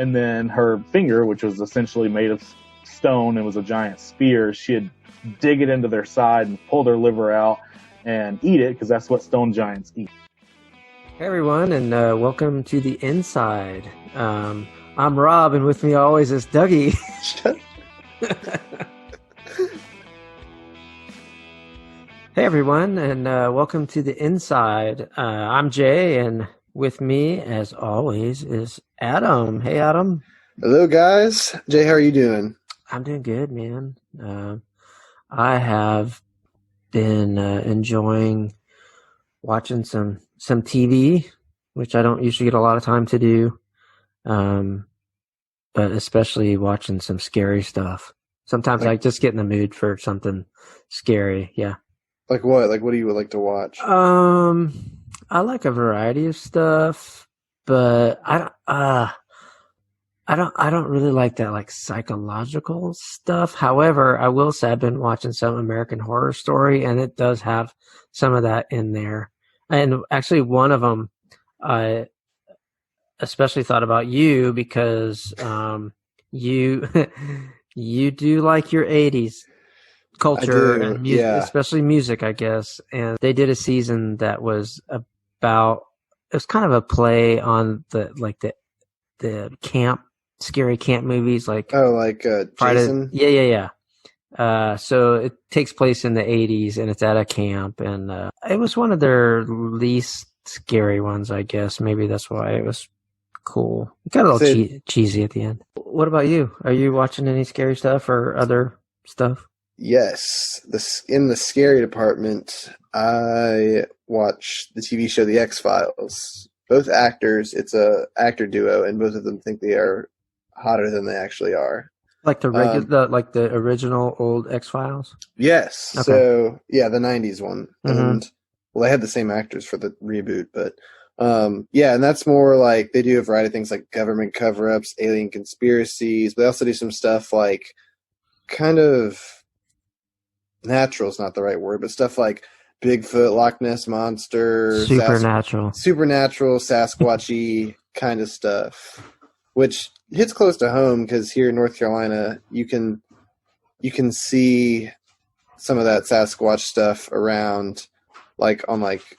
and then her finger, which was essentially made of stone and was a giant spear, she'd dig it into their side and pull their liver out and eat it, because that's what stone giants eat. Hey everyone, and welcome to the Inside. I'm Rob, and with me always is Dougie. Hey everyone, and welcome to the Inside. I'm Jay, and with me, as always, is Adam. Hey Adam. Hello guys. Jay, how are you doing? I'm doing good, man. I have been enjoying watching some TV, which I don't usually get a lot of time to do, but especially watching some scary stuff. Sometimes I just get in the mood for something scary. Yeah. Like what? Like what do you like to watch? I like a variety of stuff, but I don't really like that like psychological stuff. However, I will say I've been watching some American Horror Story, and it does have some of that in there. And actually, one of them, I especially thought about you because you you do like your 80s culture and music, especially music, I guess. And they did a season that was about, it was kind of a play on the camp, scary camp movies, like Friday, Jason? Yeah. So it takes place in the 80s, and it's at a camp, and it was one of their least scary ones, I guess. Maybe that's why it was cool. It got a little cheesy at the end. What about you? Are you watching any scary stuff or other stuff? Yes. In the scary department, I watch the TV show The X-Files. Both actors, it's a actor duo, and both of them think they are hotter than they actually are. Like the regular, like the original old X-Files? Yes. Okay. So, yeah, the 90s one. Mm-hmm. And, well, they had the same actors for the reboot, but, yeah, and that's more like, they do a variety of things like government cover-ups, alien conspiracies, but they also do some stuff like kind of, natural is not the right word, but stuff like Bigfoot, Loch Ness Monster, supernatural, Sasquatchy kind of stuff, which hits close to home because here in North Carolina, you can see some of that Sasquatch stuff around, like on like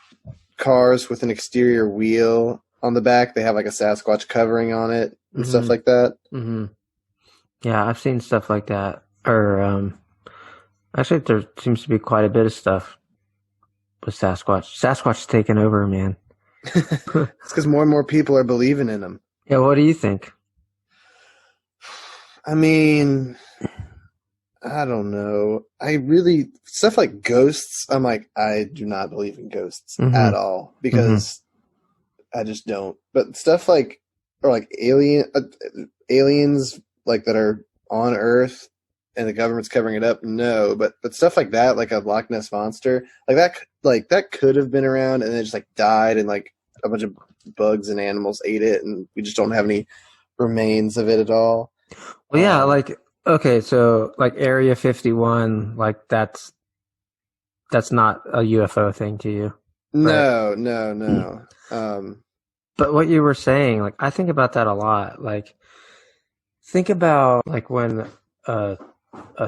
cars with an exterior wheel on the back. They have like a Sasquatch covering on it and stuff like that. Mm-hmm. Yeah, I've seen stuff like that. Or actually, there seems to be quite a bit of stuff with Sasquatch. Sasquatch's taking over, man. It's because more and more people are believing in them. Yeah, what do you think? I mean, I don't know. Stuff like ghosts, I'm like, I do not believe in ghosts at all because I just don't. But stuff like, or like aliens like that are on Earth and the government's covering it up, no. But stuff like that, like a Loch Ness Monster, that could have been around and it just like died and like a bunch of bugs and animals ate it and we just don't have any remains of it at all. Well, yeah, like, okay, so like Area 51, like that's not a UFO thing to you. No, right? No. But what you were saying, like, I think about that a lot. Like, think about like when a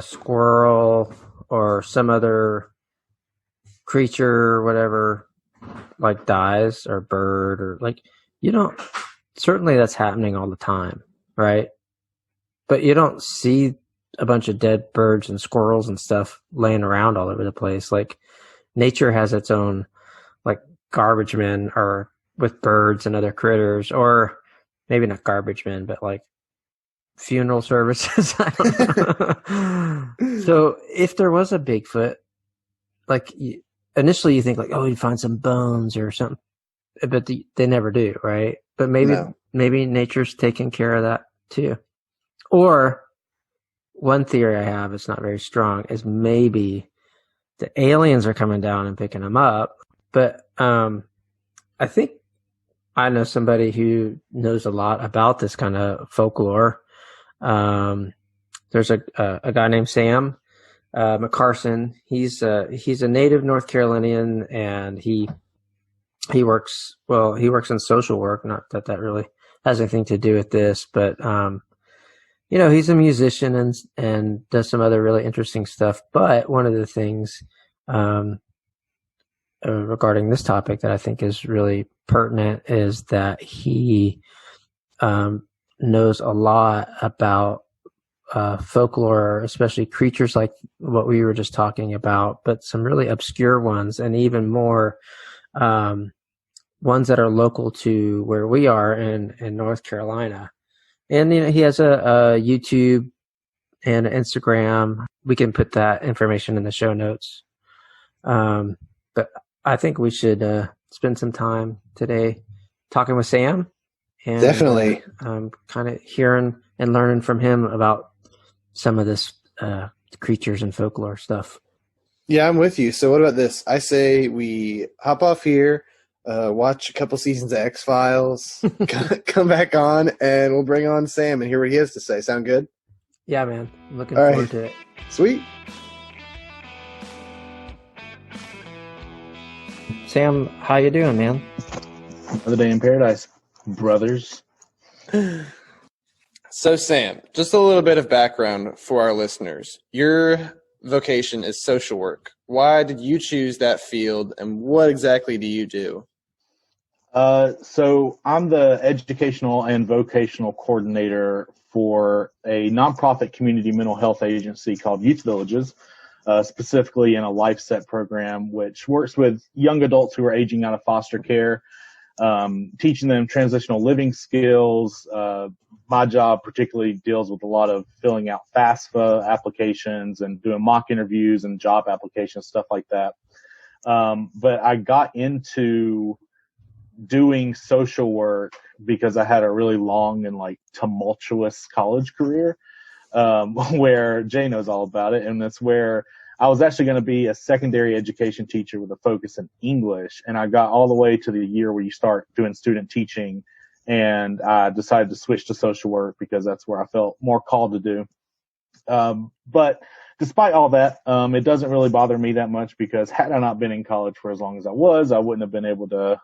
squirrel or some other creature or whatever like dies, or bird, or like, certainly that's happening all the time, right? But you don't see a bunch of dead birds and squirrels and stuff laying around all over the place. Like, nature has its own like garbage men, or with birds and other critters, or maybe not garbage men, but like funeral services. I don't know. So if there was a Bigfoot, like initially you think like, oh, you'd find some bones or something, but they never do, right? But maybe nature's taking care of that too. Or one theory I have, it's not very strong, is maybe the aliens are coming down and picking them up. But I think I know somebody who knows a lot about this kind of folklore. There's a guy named Sam McCarson. He's a native North Carolinian, and he works in social work. Not that really has anything to do with this, but he's a musician and does some other really interesting stuff. But one of the things regarding this topic that I think is really pertinent is that he knows a lot about folklore, especially creatures like what we were just talking about, but some really obscure ones, and even more ones that are local to where we are in North Carolina. And he has a YouTube and an Instagram. We can put that information in the show notes. But I think we should spend some time today talking with Sam. And, definitely. Kind of hearing and learning from him about some of this creatures and folklore stuff. Yeah, I'm with you. So what about this? I say we hop off here, watch a couple seasons of X-Files, come back on, and we'll bring on Sam and hear what he has to say. Sound good? Yeah, man. I'm looking All forward right. to it. Sweet. Sam, how you doing, man? Another day in paradise, brothers. So, Sam, just a little bit of background for our listeners. Your vocation is social work. Why did you choose that field, and what exactly do you do? So I'm the educational and vocational coordinator for a nonprofit community mental health agency called Youth Villages, specifically in a Life Set program, which works with young adults who are aging out of foster care, teaching them transitional living skills. My job particularly deals with a lot of filling out FAFSA applications and doing mock interviews and job applications, stuff like that. But I got into doing social work because I had a really long and tumultuous college career, where Jay knows all about it. And that's where I was actually going to be a secondary education teacher with a focus in English. And I got all the way to the year where you start doing student teaching. And I decided to switch to social work because that's where I felt more called to do. But despite all that, it doesn't really bother me that much because had I not been in college for as long as I was, I wouldn't have been able to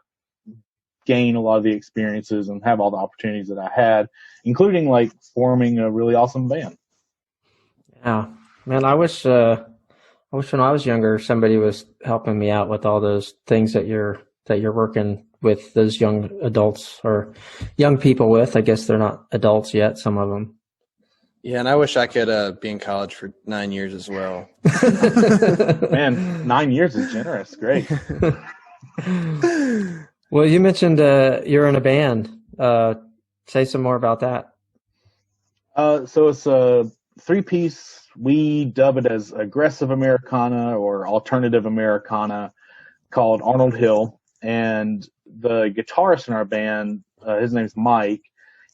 gain a lot of the experiences and have all the opportunities that I had, including forming a really awesome band. Yeah, man, I wish when I was younger, somebody was helping me out with all those things that you're working with those young adults or young people with. I guess they're not adults yet, some of them. Yeah, and I wish I could be in college for 9 years as well. Man, 9 years is generous. Great. Well, you mentioned you're in a band. Say some more about that. So it's a 3-piece. We dub it as aggressive Americana or alternative Americana, called Arnold Hill. And the guitarist in our band, his name's Mike.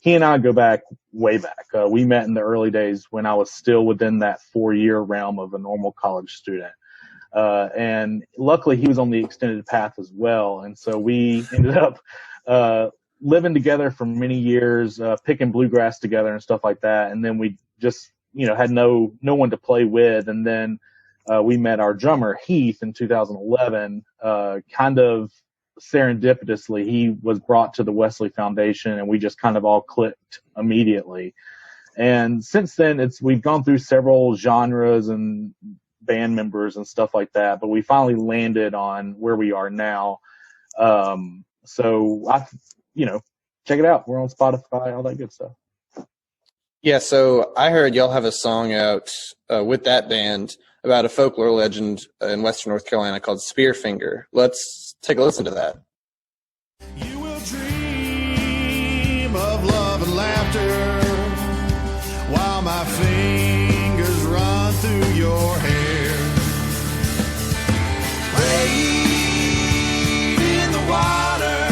He and I go back way back. We met in the early days when I was still within that 4-year realm of a normal college student. And luckily he was on the extended path as well. And so we ended up living together for many years, picking bluegrass together and stuff like that. And then we just, had no one to play with. And then we met our drummer, Heath, in 2011, kind of serendipitously. He was brought to the Wesley Foundation, and we just kind of all clicked immediately. And since then, we've gone through several genres and band members and stuff like that, but we finally landed on where we are now. So check it out. We're on Spotify, all that good stuff. Yeah, so I heard y'all have a song out with that band about a folklore legend in Western North Carolina called Spearfinger. Let's take a listen to that. You will dream of love and laughter while my fingers run through your hair. Wade in the water,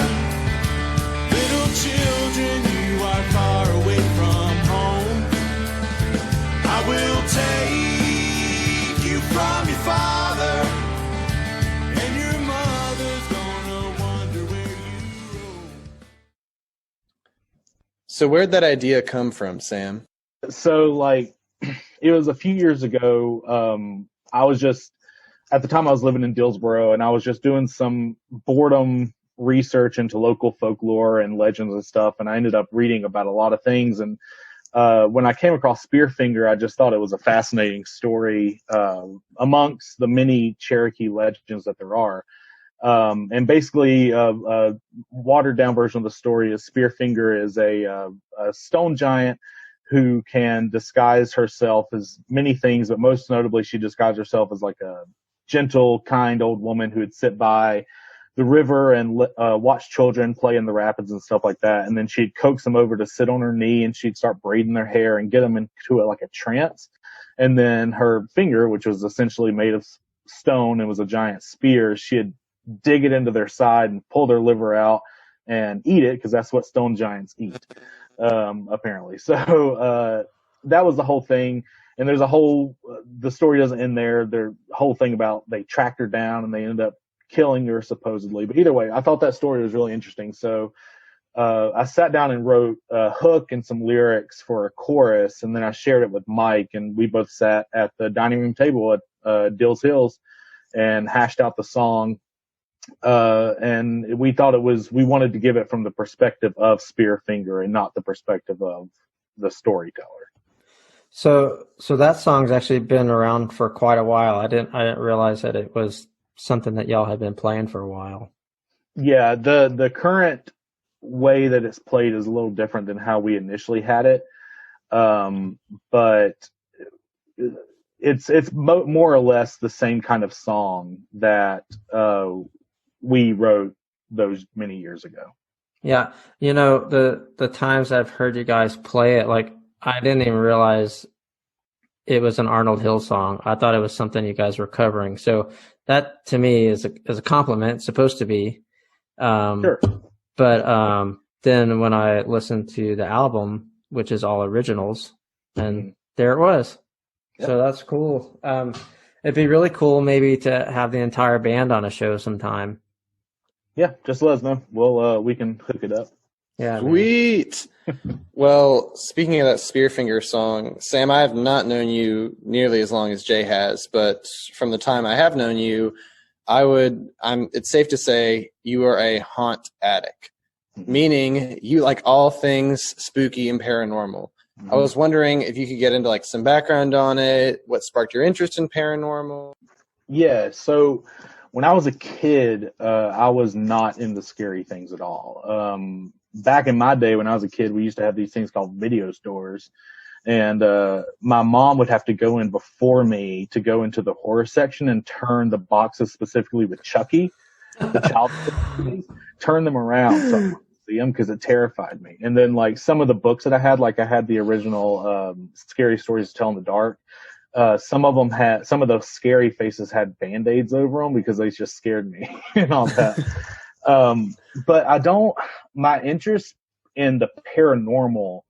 little children, you are far away from home. I will take you from your father, and your mother's gonna wonder where you roam. So where'd that idea come from, Sam? So it was a few years ago. I was just, at the time I was living in Dillsboro, and I was just doing some boredom research into local folklore and legends and stuff, and I ended up reading about a lot of things. And when I came across Spearfinger, I just thought it was a fascinating story amongst the many Cherokee legends that there are. And basically, a watered down version of the story is Spearfinger is a stone giant who can disguise herself as many things, but most notably, she disguised herself as like a gentle, kind old woman who would sit by the river and watch children play in the rapids and stuff like that. And then she'd coax them over to sit on her knee, and she'd start braiding their hair and get them into like a trance. And then her finger, which was essentially made of stone and was a giant spear, she'd dig it into their side and pull their liver out and eat it, because that's what stone giants eat, apparently. So that was the whole thing. And there's a whole the story doesn't end there. There's a whole thing about they tracked her down and they ended up killing her supposedly. But either way, I thought that story was really interesting. So I sat down and wrote a hook and some lyrics for a chorus, and then I shared it with Mike, and we both sat at the dining room table at Dills Hills and hashed out the song. And we thought we wanted to give it from the perspective of Spearfinger and not the perspective of the storyteller. So that song's actually been around for quite a while. I didn't realize that it was something that y'all had been playing for a while. Yeah, the current way that it's played is a little different than how we initially had it. But it's more or less the same kind of song that we wrote those many years ago. Yeah, the times I've heard you guys play it, like, I didn't even realize it was an Arnold Hill song. I thought it was something you guys were covering. So that to me is a compliment. It's supposed to be. Sure. But then when I listened to the album, which is all originals, and there it was. Yep. So that's cool. It'd be really cool maybe to have the entire band on a show sometime. Yeah, just let us know. We can hook it up. Yeah, sweet. Well, speaking of that Spearfinger song, Sam, I have not known you nearly as long as Jay has, but from the time I have known you, it's safe to say you are a haunt addict, meaning you like all things spooky and paranormal. Mm-hmm. I was wondering if you could get into like some background on it, what sparked your interest in paranormal? Yeah, so when I was a kid, I was not into scary things at all. Back in my day when I was a kid, we used to have these things called video stores. And my mom would have to go in before me to go into the horror section and turn the boxes specifically with Chucky, the child movies, turn them around so I couldn't see them because it terrified me. And then like some of the books that I had, like I had the original Scary Stories to Tell in the Dark. Some of those scary faces had Band-Aids over them because they just scared me and all that. But my interest in the paranormal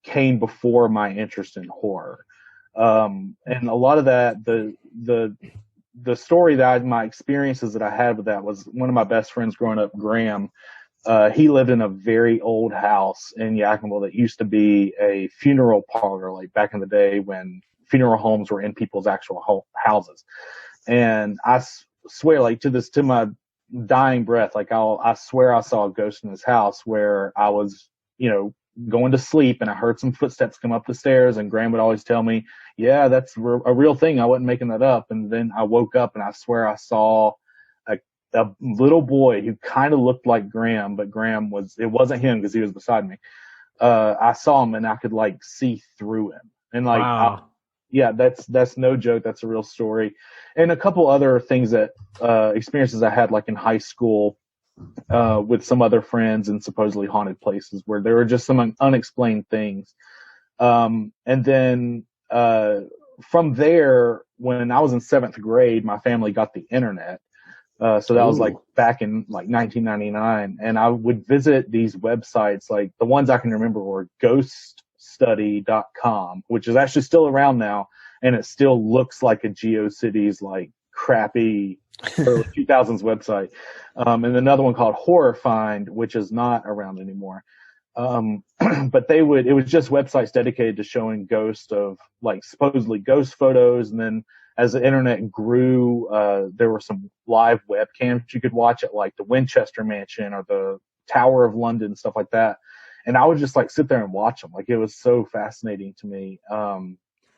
came before my interest in horror. And a lot of that, the story that my experiences that I had with that was one of my best friends growing up, Graham. He lived in a very old house in Yakima that used to be a funeral parlor, like back in the day when funeral homes were in people's actual houses. And I swear, like to my dying breath, like I swear I saw a ghost in his house where I was, going to sleep and I heard some footsteps come up the stairs, and Graham would always tell me, yeah, that's a real thing. I wasn't making that up. And then I woke up and I swear I saw a little boy who kind of looked like Graham, but it wasn't him because he was beside me. I saw him and I could like see through him. And like, wow. Yeah, that's no joke. That's a real story. And a couple other things that experiences I had like in high school with some other friends in supposedly haunted places where there were just some unexplained things. And then from there, when I was in 7th grade, my family got the internet. So that was like back in like 1999. And I would visit these websites. Like the ones I can remember were ghoststudy.com, which is actually still around now. And it still looks like a GeoCities, like crappy early 2000s website. And another one called Horror Find, which is not around anymore. But it was just websites dedicated to showing ghosts of like supposedly ghost photos. And then as the internet grew, there were some live webcams you could watch at like the Winchester Mansion or the Tower of London, stuff like that. And I would just like sit there and watch them. Like it was so fascinating to me.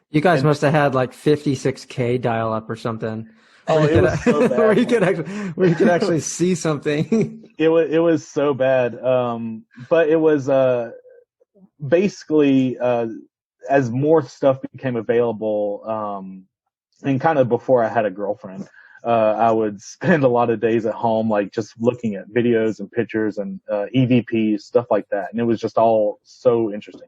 You guys must have had like 56K dial up or something. Oh, it was so bad. where you could actually see something. It was so bad. But it was basically as more stuff became available, and kind of before I had a girlfriend, I would spend a lot of days at home, like just looking at videos and pictures and EVPs, stuff like that. And it was just all so interesting.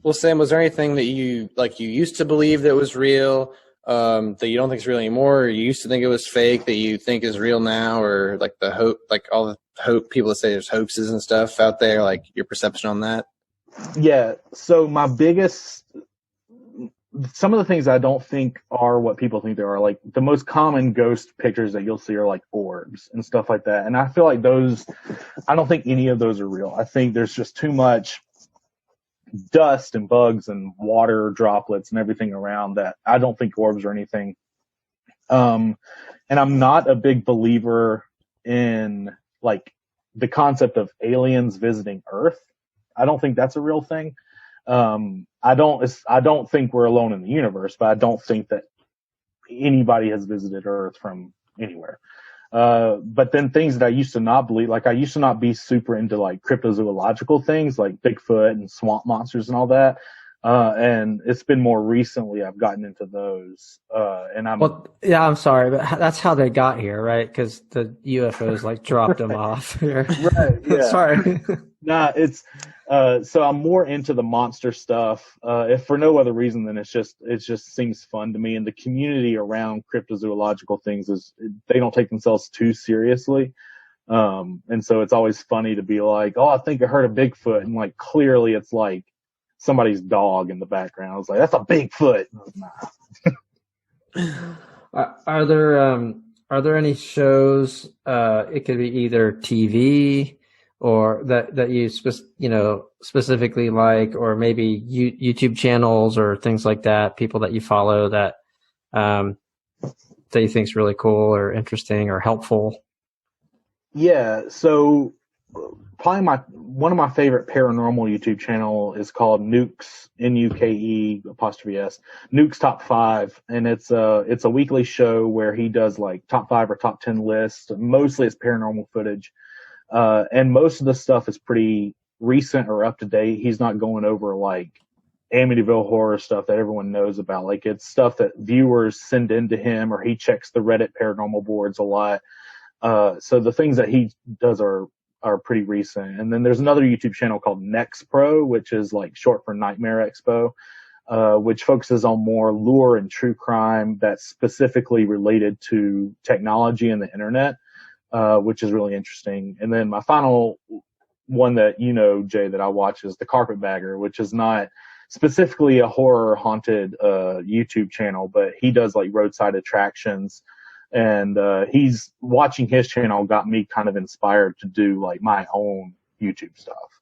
Well, Sam, was there anything that you used to believe that was real, that you don't think is real anymore, or you used to think it was fake that you think is real now, or like the hope, like all the hope people that say there's hoaxes and stuff out there, like your perception on that? Yeah. So some of the things I don't think are what people think they are. Like the most common ghost pictures that you'll see are like orbs and stuff like that. And I feel like I don't think any of those are real. I think there's just too much dust and bugs and water droplets and everything around that. I don't think orbs are anything. And I'm not a big believer in like the concept of aliens visiting Earth. I don't think that's a real thing. I don't think we're alone in the universe, but I don't think that anybody has visited Earth from anywhere. But then things that I used to not believe, like I used to not be super into like cryptozoological things like Bigfoot and swamp monsters and all that. And it's been more recently I've gotten into those. I'm sorry, but that's how they got here, right? Because the UFOs like dropped them off here. Right. Yeah. Sorry. Nah, it's so I'm more into the monster stuff, if for no other reason than it just seems fun to me, and the community around cryptozoological things they don't take themselves too seriously, and so it's always funny to be like, oh, I think I heard a Bigfoot, and like clearly it's like somebody's dog in the background. I was like, that's a Bigfoot. Are there any shows? It could be either TV or that you specifically like, or maybe YouTube channels or things like that, people that you follow that you think is really cool or interesting or helpful? Yeah, so probably one of my favorite paranormal YouTube channel is called Nuke's, NUKE''S, Nuke's Top 5, and it's a weekly show where he does like top 5 or top 10 lists. Mostly it's paranormal footage. And most of the stuff is pretty recent or up to date. He's not going over like Amityville horror stuff that everyone knows about. Like it's stuff that viewers send in to him, or he checks the Reddit paranormal boards a lot. So the things that he does are pretty recent. And then there's another YouTube channel called Next Pro, which is like short for Nightmare Expo, which focuses on more lore and true crime that's specifically related to technology and the internet. Which is really interesting. And then my final one that Jay, that I watch is The Carpetbagger, which is not specifically a horror haunted YouTube channel, but he does like roadside attractions. And he's watching his channel got me kind of inspired to do like my own YouTube stuff.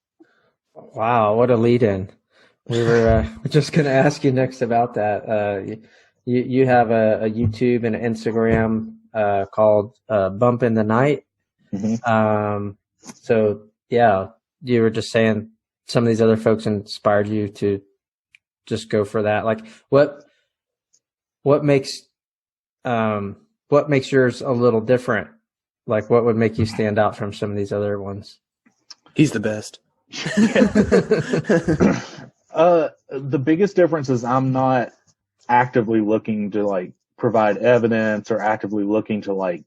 Wow, what a lead in. We were just going to ask you next about that. You have a YouTube and an Instagram called Bump in the Night. Mm-hmm. So yeah, you were just saying some of these other folks inspired you to just go for that. Like what makes yours a little different? Like what would make you stand out from some of these other ones? He's the best. The biggest difference is I'm not actively looking to like provide evidence or actively looking to like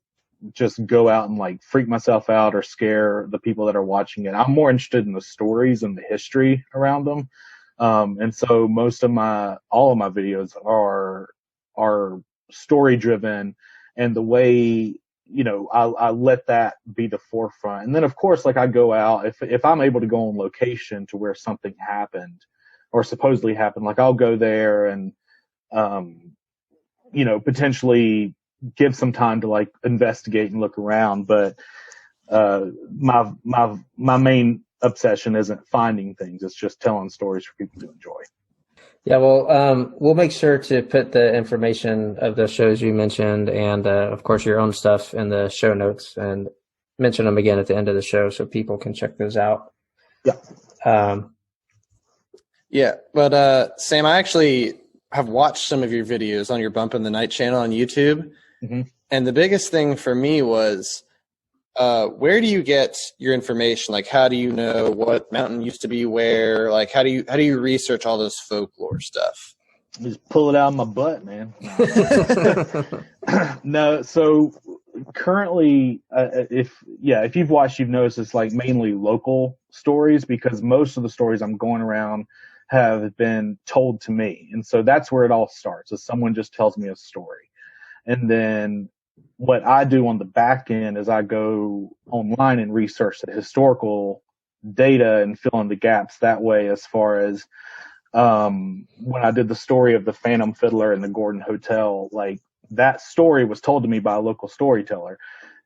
just go out and like freak myself out or scare the people that are watching it. I'm more interested in the stories and the history around them. And so all of my videos are story driven, and the way, I let that be the forefront. And then of course, like I go out, if I'm able to go on location to where something happened or supposedly happened, like I'll go there and, potentially give some time to like investigate and look around. But my main obsession isn't finding things; it's just telling stories for people to enjoy. Yeah, well, we'll make sure to put the information of the shows you mentioned and, of course, your own stuff in the show notes and mention them again at the end of the show so people can check those out. Yeah. Yeah, but Sam, I actually have watched some of your videos on your Bump in the Night channel on YouTube, and the biggest thing for me was, where do you get your information? Like, how do you know what mountain used to be where? Like, how do you research all this folklore stuff? Just pull it out of my butt, man. No, so currently, if you've watched, you've noticed it's like mainly local stories because most of the stories I'm going around have been told to me, and so that's where it all starts. Is someone just tells me a story, and then what I do on the back end is I go online and research the historical data and fill in the gaps that way. As far as when I did the story of the Phantom Fiddler in the Gordon Hotel, like that story was told to me by a local storyteller.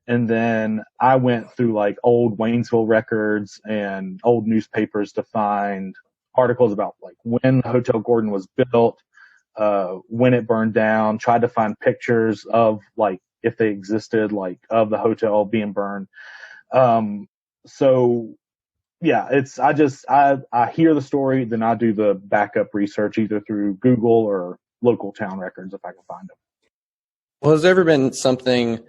And then I went through like old Waynesville records and old newspapers to find articles about like when Hotel Gordon was built, when it burned down, tried to find pictures of like if they existed, like of the hotel being burned. So yeah, I hear the story, then I do the backup research either through Google or local town records if I can find them. Well, has there ever been something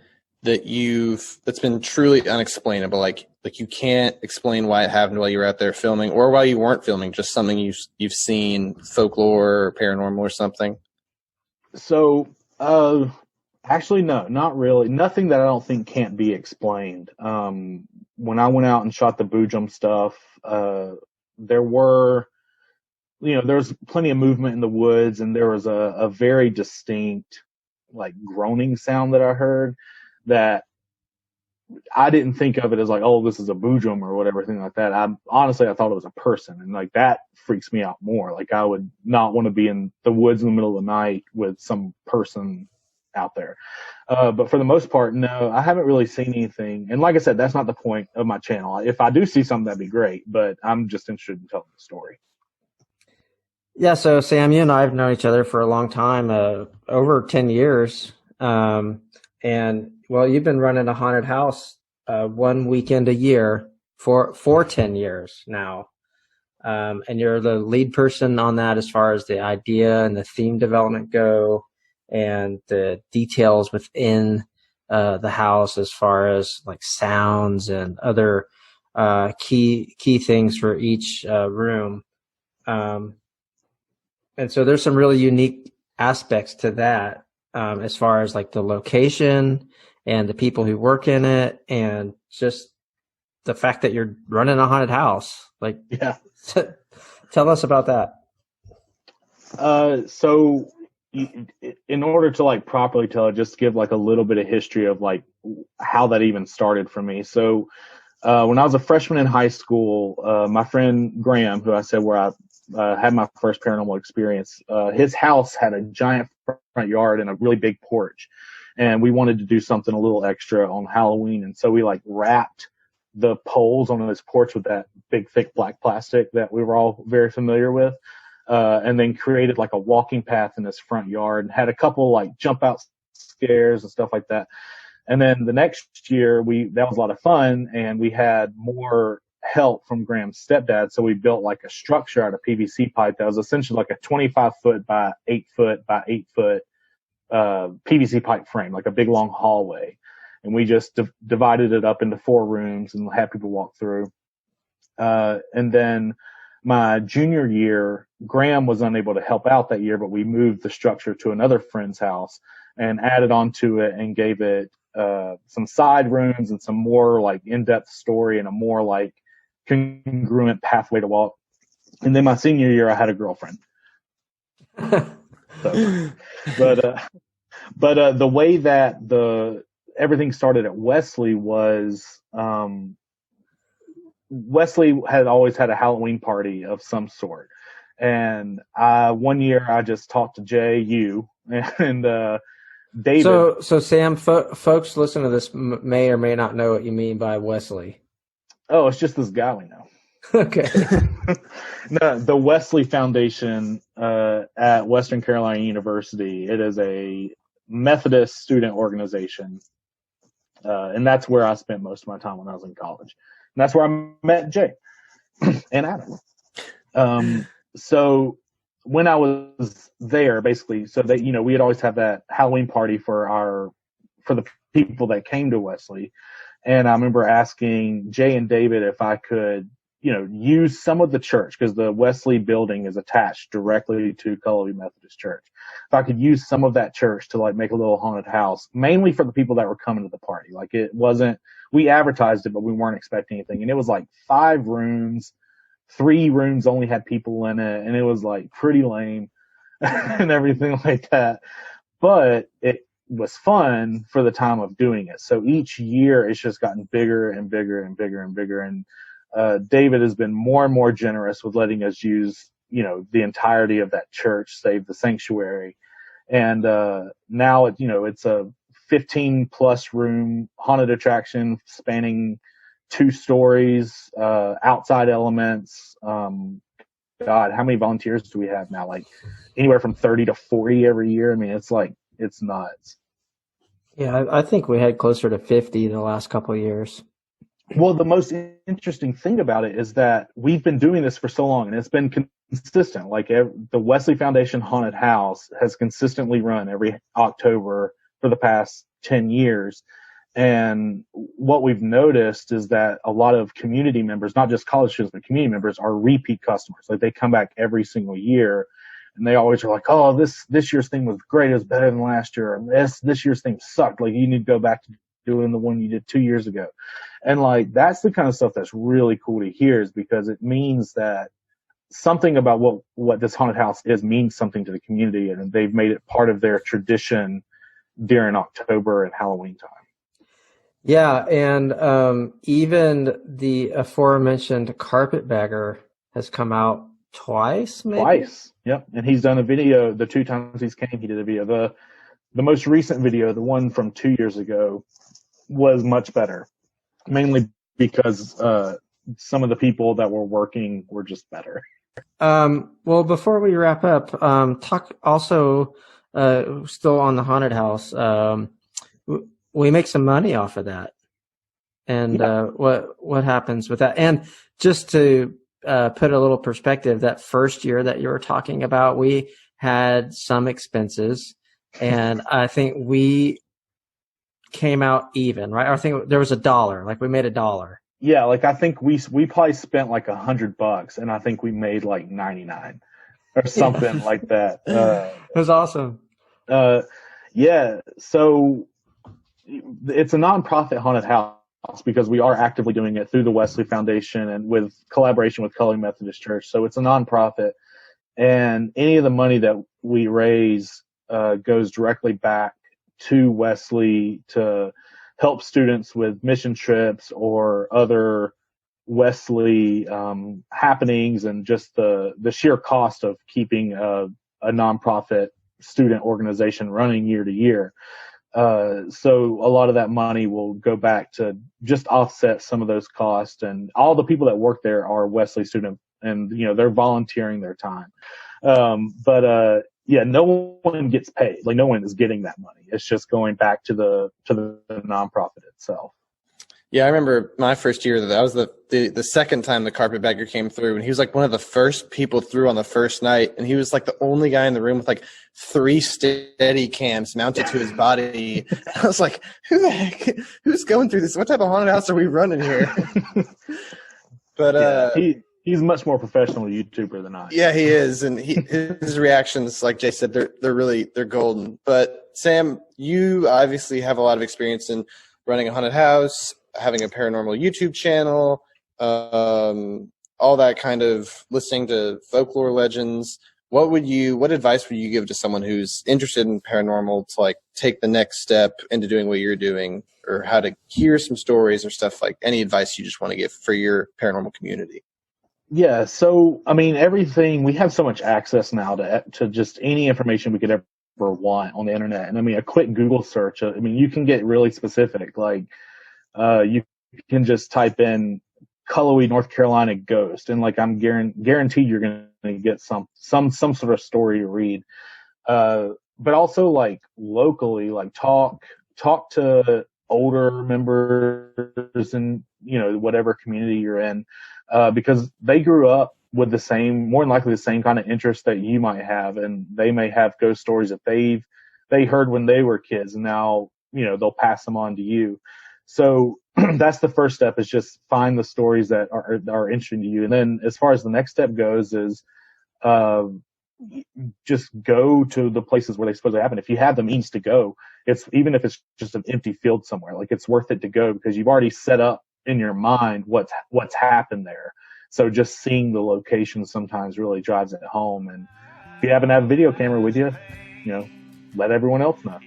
that's been truly unexplainable, like you can't explain why it happened while you were out there filming, or while you weren't filming, just something you've seen, folklore or paranormal or something? So, actually, no, not really. Nothing that I don't think can't be explained. When I went out and shot the Boojum stuff, there was plenty of movement in the woods, and there was a very distinct, like, groaning sound that I heard that I didn't think of it as like, oh, this is a Boojum or whatever, thing like that. I thought it was a person, and like that freaks me out more. Like I would not want to be in the woods in the middle of the night with some person out there. But for the most part, no, I haven't really seen anything. And like I said, that's not the point of my channel. If I do see something, that'd be great, but I'm just interested in telling the story. Yeah, so Sam, you and I have known each other for a long time, over 10 years. And well, you've been running a haunted house one weekend a year for 10 years now. And you're the lead person on that as far as the idea and the theme development go and the details within the house as far as like sounds and other key things for each room. And so there's some really unique aspects to that as far as like the location and the people who work in it and just the fact that you're running a haunted house. Like, yeah. Tell us about that. So in order to like properly tell it, just give like a little bit of history of like how that even started for me. So when I was a freshman in high school, my friend Graham, who I said where I had my first paranormal experience, his house had a giant front yard and a really big porch. And we wanted to do something a little extra on Halloween. And so we like wrapped the poles on his porch with that big, thick black plastic that we were all very familiar with. And then created like a walking path in his front yard and had a couple like jump out scares and stuff like that. And then the next year that was a lot of fun, and we had more help from Graham's stepdad. So we built like a structure out of PVC pipe that was essentially like a 25 foot by 8 foot by 8 foot PVC pipe frame, like a big long hallway. And we just divided it up into 4 rooms and had people walk through. And then my junior year, Graham was unable to help out that year, but we moved the structure to another friend's house and added onto it and gave it some side rooms and some more like in-depth story and a more like congruent pathway to walk. And then my senior year, I had a girlfriend. So, but the way that everything started at Wesley was Wesley had always had a Halloween party of some sort. And one year I just talked to Jay, and David. So Sam, folks listen to this may or may not know what you mean by Wesley. Oh, it's just this guy we know. Okay. No, the Wesley Foundation at Western Carolina University. It is a Methodist student organization, and that's where I spent most of my time when I was in college. And that's where I met Jay and Adam. So when I was there, basically, so that we had always have that Halloween party for the people that came to Wesley, and I remember asking Jay and David if I could, use some of the church, because the Wesley building is attached directly to Cullowhee Methodist Church. If I could use some of that church to like make a little haunted house, mainly for the people that were coming to the party. Like it wasn't, we advertised it, but we weren't expecting anything. And it was like 5 rooms. 3 rooms only had people in it, and it was like pretty lame and everything like that. But it was fun for the time of doing it. So each year it's just gotten bigger and bigger and bigger and bigger. And David has been more and more generous with letting us use, the entirety of that church, save the sanctuary. And now it's a 15+ room haunted attraction spanning 2 stories, outside elements. God, how many volunteers do we have now? Like anywhere from 30 to 40 every year. I mean, it's nuts. Yeah, I think we had closer to 50 the last couple of years. Well, the most interesting thing about it is that we've been doing this for so long, and it's been consistent. Like the Wesley Foundation Haunted House has consistently run every October for the past 10 years. And what we've noticed is that a lot of community members, not just college students, but community members, are repeat customers. Like they come back every single year, and they always are like, "Oh, this year's thing was great. It was better than last year. And this year's thing sucked. Like you need to go back to doing the one you did 2 years ago." And like that's the kind of stuff that's really cool to hear, is because it means that something about what this haunted house is means something to the community, and they've made it part of their tradition during October and Halloween time. Yeah, and even the aforementioned carpetbagger has come out twice, maybe? Twice. Yep. And he's done a video. The 2 times he's came, he did a video. The most recent video, the one from 2 years ago, was much better, mainly because some of the people that were working were just better. Well, before we wrap up, talk also still on the haunted house. We make some money off of that, and what happens with that? And just to put a little perspective, that first year that you were talking about, we had some expenses, and I think we came out even, right? I think there was $1, like we made $1. Yeah, like I think we probably spent like $100, and I think we made like 99 or something like that. It was awesome. Yeah, so it's a nonprofit haunted house because we are actively doing it through the Wesley Foundation and with collaboration with Cullowhee Methodist Church. So it's a nonprofit, and any of the money that we raise goes directly back to Wesley to help students with mission trips or other Wesley happenings, and just the sheer cost of keeping a nonprofit student organization running year to year. So a lot of that money will go back to just offset some of those costs, and all the people that work there are Wesley students, and they're volunteering their time. But yeah, no one gets paid. Like no one is getting that money. It's just going back to the nonprofit itself. Yeah, I remember my first year. That was the second time the carpetbagger came through, and he was like one of the first people through on the first night, and he was like the only guy in the room with like 3 steady cams mounted to his body. I was like, who the heck? Who's going through this? What type of haunted house are we running here? But he's much more professional YouTuber than I am. Yeah, he is, and his reactions, like Jay said, they're golden. But Sam, you obviously have a lot of experience in running a haunted house, having a paranormal YouTube channel, all that kind of listening to folklore legends. What advice would you give to someone who's interested in paranormal to like take the next step into doing what you're doing, or how to hear some stories or stuff? Like any advice you just want to give for your paranormal community? Yeah, so I mean, everything, we have so much access now to just any information we could ever want on the internet. And I mean, a quick Google search, I mean, you can get really specific. Like you can just type in Cullowhee, North Carolina ghost, and like I'm guaranteed you're going to get some sort of story to read. But also like locally, like talk to older members in, you know, whatever community you're in, because they grew up with more than likely the same kind of interest that you might have, and they may have ghost stories that they heard when they were kids, and now, you know, they'll pass them on to you. So that's the first step, is just find the stories that are interesting to you. And then as far as the next step goes is, just go to the places where they supposedly happen. If you have the means to go, even if it's just an empty field somewhere, like it's worth it to go, because you've already set up in your mind what's happened there. So just seeing the location sometimes really drives it home. And if you happen to have a video camera with you, you know, let everyone else know.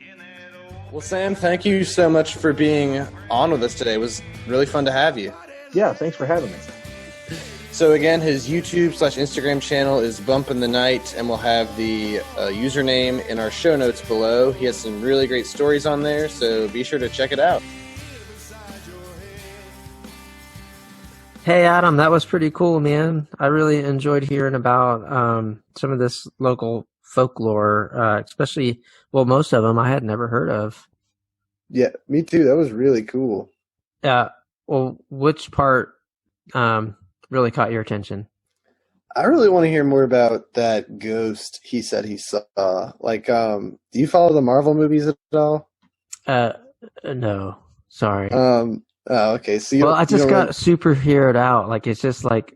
Well, Sam, thank you so much for being on with us today. It was really fun to have you. Yeah, thanks for having me. So again, his YouTube/Instagram channel is Bump in the Night, and we'll have the username in our show notes below. He has some really great stories on there, so be sure to check it out. Hey, Adam, that was pretty cool, man. I really enjoyed hearing about some of this local folklore, especially, well, most of them I had never heard of. Yeah, me too. That was really cool. Well, which part really caught your attention? I really want to hear more about that ghost he said he saw. Like, do you follow the Marvel movies at all? No, sorry. Oh, okay. So I just got superheroed out. Like, it's just like,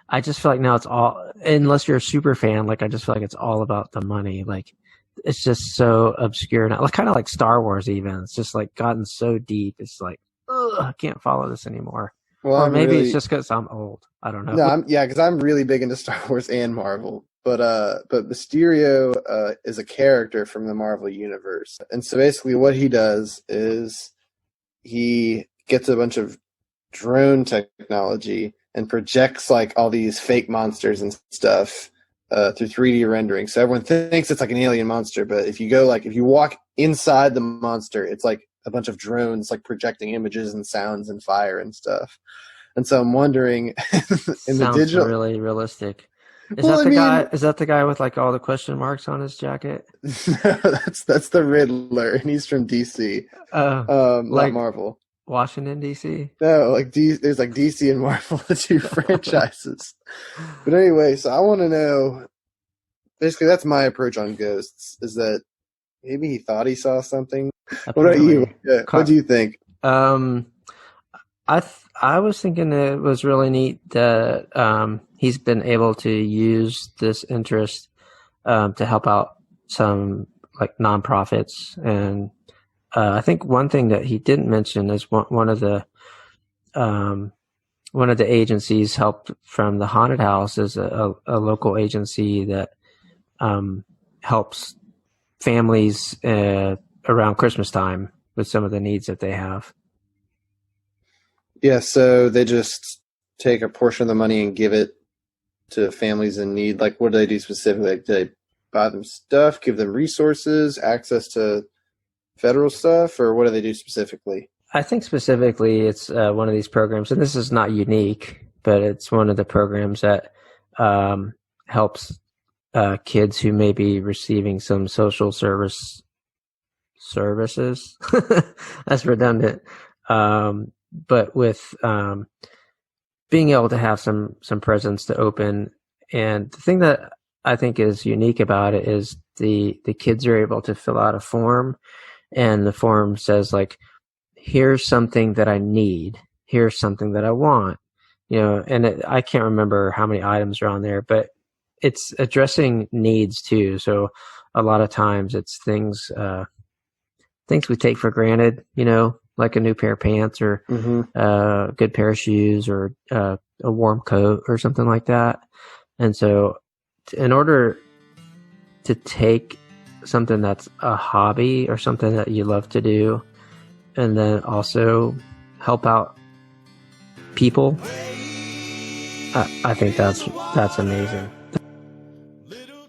I just feel like now it's all, unless you're a super fan, like, I just feel like it's all about the money. Like, it's just so obscure now. Like, kind of like Star Wars even. It's just like gotten so deep. It's like, ugh, I can't follow this anymore. Well, or maybe it's just because I'm old. I don't know. No, because I'm really big into Star Wars and Marvel. But Mysterio is a character from the Marvel universe. And so basically what he does is he gets a bunch of drone technology and projects like all these fake monsters and stuff through 3D rendering. So everyone thinks it's like an alien monster, but if you walk inside the monster, it's like a bunch of drones like projecting images and sounds and fire and stuff. And so I'm wondering, in the digital, really realistic. Is that the guy with like all the question marks on his jacket? No, that's the Riddler, and he's from DC. Not Marvel. Washington DC. No, like there's like DC and Marvel, the two franchises. But anyway, so I want to know. Basically, that's my approach on ghosts. Is that maybe he thought he saw something? What about you? Yeah, what do you think? I was thinking it was really neat that he's been able to use this interest to help out some like nonprofits, and I think one thing that he didn't mention is one of the agencies helped from the haunted house is a local agency that helps families around Christmas time with some of the needs that they have. Yeah, so they just take a portion of the money and give it to families in need. Like, what do they do specifically? Like, do they buy them stuff, give them resources, access to federal stuff, or what do they do specifically? I think specifically it's one of these programs, and this is not unique, but it's one of the programs that helps kids who may be receiving some social services. That's redundant. But with being able to have some presents to open. And the thing that I think is unique about it is the kids are able to fill out a form, and the form says like, here's something that I need, here's something that I want, you know, and I can't remember how many items are on there, but it's addressing needs too. So a lot of times it's things we take for granted, you know, like a new pair of pants or a good pair of shoes or a warm coat or something like that. And so in order to take something that's a hobby or something that you love to do and then also help out people, I think that's amazing.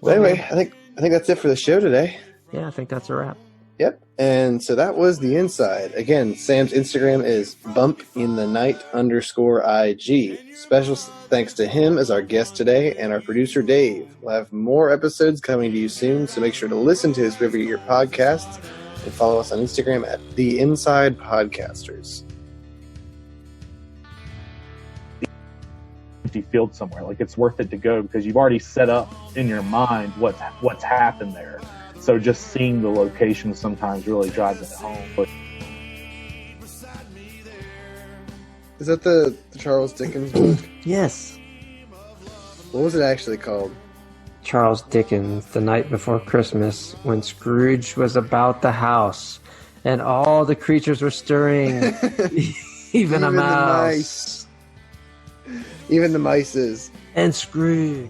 Well, anyway, I think that's it for the show today. Yeah, I think that's a wrap. Yep. And so that was the inside. Again, Sam's Instagram is bumpinthenight_IG. Special thanks to him as our guest today and our producer Dave. We'll have more episodes coming to you soon, so make sure to listen to his River Year podcasts and follow us on Instagram at The Inside Podcasters. Empty field somewhere, like it's worth it to go because you've already set up in your mind what's happened there. So just seeing the location sometimes really drives it home. Is that the Charles Dickens book? Yes. What was it actually called? Charles Dickens, The Night Before Christmas, when Scrooge was about the house and all the creatures were stirring, even a mouse. Even the mice. Even the mices. And Scrooge.